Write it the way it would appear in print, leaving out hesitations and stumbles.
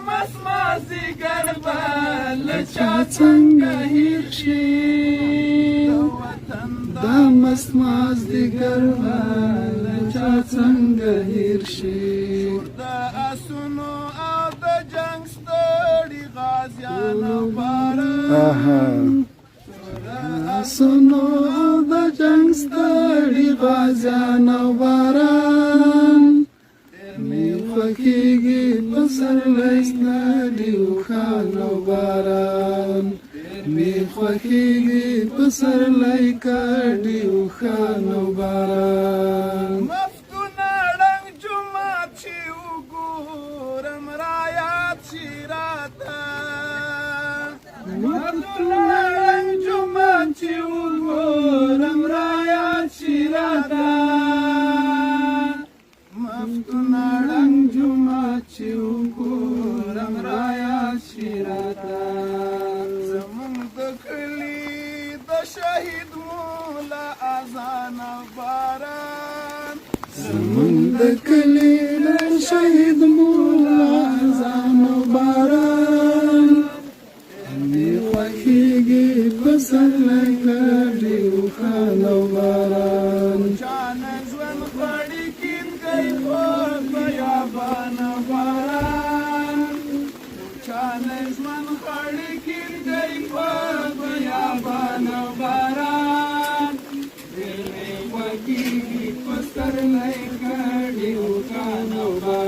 مازدیګر به له چا څنګه هېر شي دا مست مازدیګر به له چا څنګه هېر شي د آسونو او د جنګ ستړي غازیانو باران آسونو او د جنګ ستړي غازیانو باران می خوښیږي پسرلی ستړي اوښانو باران می خوښیږي پسرلی کډي اوښانو باران مفتونه ړنګ جومات چې وګورم رایاد شي راته مفتونه ړنګ جومات چې وګورم رایاد شي راته مفتونه ړنګ جومات چې وګورم رایاد شي راته زمونږ د کلي د شهید مولا اذان باران زمونږ د کلي د شهید مولا اذان باران مې خوښیږي پسرلی کډي اوښانو باران چا نه ژوند غواړي کیندی په بیابان باران چا نه ژوند غواړي کیندی په بیابان باران ډېر مې خوښیږي پسرلی کډي اوښانو باران